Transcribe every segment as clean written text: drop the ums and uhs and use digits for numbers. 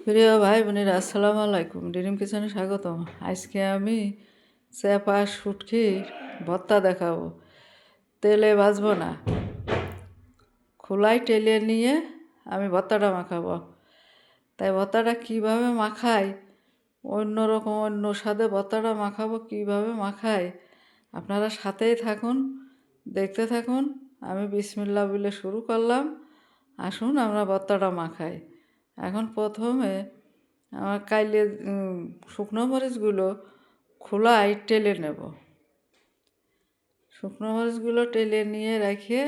প্রিয় ভাই বোনেরা, আসসালামু আলাইকুম। ড্রিম কিচেনে স্বাগতম। আজকে আমি চেপা শুটকির ভর্তা দেখাবো। তেলে ভাজবো না, খোলায় তেলে নিয়ে আমি ভর্তাটা মাখাবো। তাই ভর্তাটা কীভাবে মাখাই, অন্যরকম অন্য স্বাদে ভর্তাটা মাখাবো, কীভাবে মাখাই আপনারা সাথেই থাকুন, দেখতে থাকুন। আমি বিসমিল্লাহ বলে শুরু করলাম। আসুন আমরা ভর্তাটা মাখাই। এখন প্রথমে আমার কাইলে শুকনো মরিচগুলো খোলায় টেলে নেব। শুকনো মরিচগুলো টেলে নিয়ে রেখে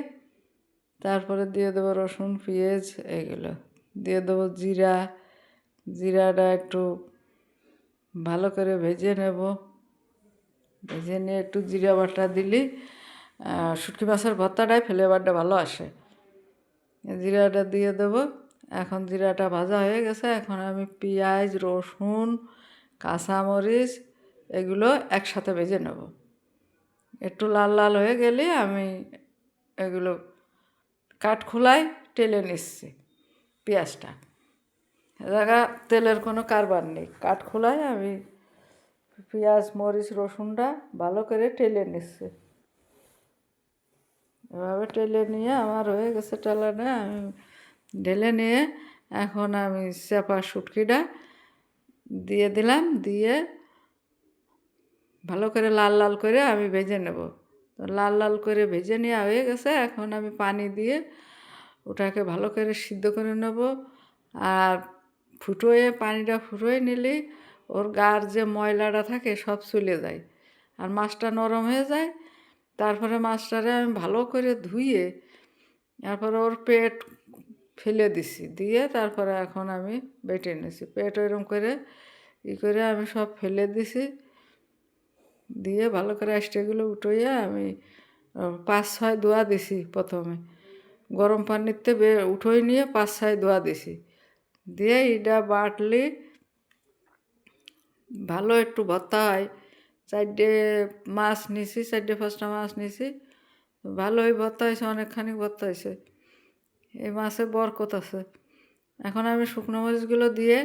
তারপরে দিয়ে দেবো রসুন, পেঁয়াজ, এগুলো দিয়ে দেবো জিরাটা একটু ভালো করে ভেজে নেব। ভেজে নিয়ে একটু জিরা বাটা দিলে শুটকি মাছের ভর্তাটায় ফ্লেভারটা ভালো আসে। জিরাটা দিয়ে দেবো। এখন জিরাটা ভাজা হয়ে গেছে। এখন আমি পেঁয়াজ, রসুন, কাঁচামরিচ এগুলো একসাথে ভেজে নেব। একটু লাল লাল হয়ে গেলে আমি এগুলো কাঠখোলায় টেলে নিচ্ছি। পেঁয়াজটা জায়গা তেলের কোনো কারবার নেই, কাঠখোলায় আমি পেঁয়াজ, মরিচ, রসুনটা ভালো করে টেলে নিচ্ছি। এভাবে টেলে নিয়ে আমার হয়ে গেছে টেলানে। আমি ঢেলে নিয়ে এখন আমি চেপা শুটকিটা দিয়ে দিলাম। দিয়ে ভালো করে লাল লাল করে আমি ভেজে নেব। তো লাল লাল করে ভেজে নেওয়া হয়ে গেছে। এখন আমি পানি দিয়ে ওটাকে ভালো করে সিদ্ধ করে নেব। আর পানিটা ফুটোয় নিলে ওর গার যে ময়লাটা থাকে সব চলে যায়, আর মাছটা নরম হয়ে যায়। তারপরে মাছটারে আমি ভালো করে ধুয়ে তারপরে ওর পেট ফেলে দিছি, দিয়ে তারপরে এখন আমি বেটে নিছি। পেট ওইরকম করে করে আমি সব ফেলে দিছি। দিয়ে ভালো করে আষ্টেগুলো উঠোইয়া আমি 5-6 ধোয়া দিছি। প্রথমে গরম পানিতে উঠোই নিয়ে 5-6 ধোয়া দিছি। দিয়ে এটা বাটলি ভালো একটু ভর্তা হয়। 4টে মাছ নিছি, 4-5টা মাছ নিছি। ভালোই ভর্তা হয়েছে, অনেকখানি ভর্তা হয়েছে। এই মাছে বরকত আছে। এখন আমি শুকনো মরিচগুলো দিয়ে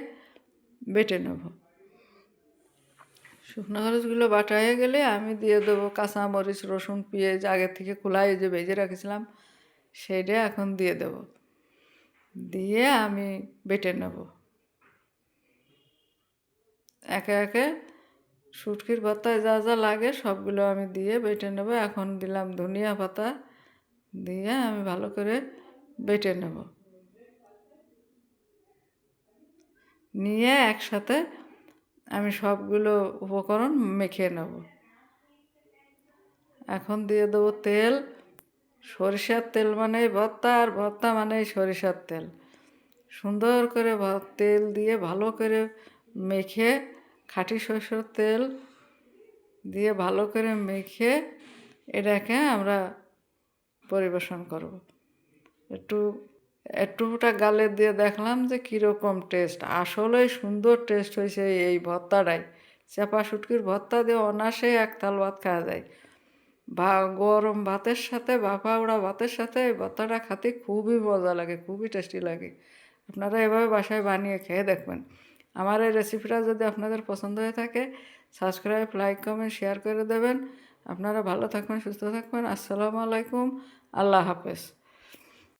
বেটে নেব। শুকনো মরিচগুলো বাটা হয়ে গেলে আমি দিয়ে দেবো কাঁচামরিচ, রসুন, পেঁয়াজ আগে থেকে খোলায় যে ভেজে রাখছিলাম সেইটা এখন দিয়ে দেব। দিয়ে আমি বেটে নেব। একে একে শুটকির ভর্তায় যা যা লাগে সবগুলো আমি দিয়ে বেটে নেব। এখন দিলাম ধনিয়া পাতা, দিয়ে আমি ভালো করে বেটে নেব। নিয়ে একসাথে আমি সবগুলো উপকরণ মেখে নেব। এখন দিয়ে দেবো তেল। সরিষার তেল মানেই ভর্তা, আর ভর্তা মানেই সরিষার তেল। সুন্দর করে তেল দিয়ে ভালো করে মেখে, খাঁটি সরষের তেল দিয়ে ভালো করে মেখে এটাকে আমরা পরিবেশন করব। একটুটা গালে দিয়ে দেখলাম যে কীরকম টেস্ট। আসলেই সুন্দর টেস্ট হয়েছে এই ভর্তাটাই। চেপা শুটকির ভর্তা দিয়ে অনায়াসে এক থাল ভাত খাওয়া যায়। গরম ভাতের সাথে, ভাপা উড়া ভাতের সাথে এই ভর্তাটা খেতে খুবই মজা লাগে, খুবই টেস্টি লাগে। আপনারা এভাবে বাসায় বানিয়ে খেয়ে দেখবেন। আমার এই রেসিপিটা যদি আপনাদের পছন্দ হয়ে থাকে, সাবস্ক্রাইব, লাইক, কমেন্ট, শেয়ার করে দেবেন। আপনারা ভালো থাকবেন, সুস্থ থাকবেন। আসসালামু আলাইকুম, আল্লাহ হাফেজ।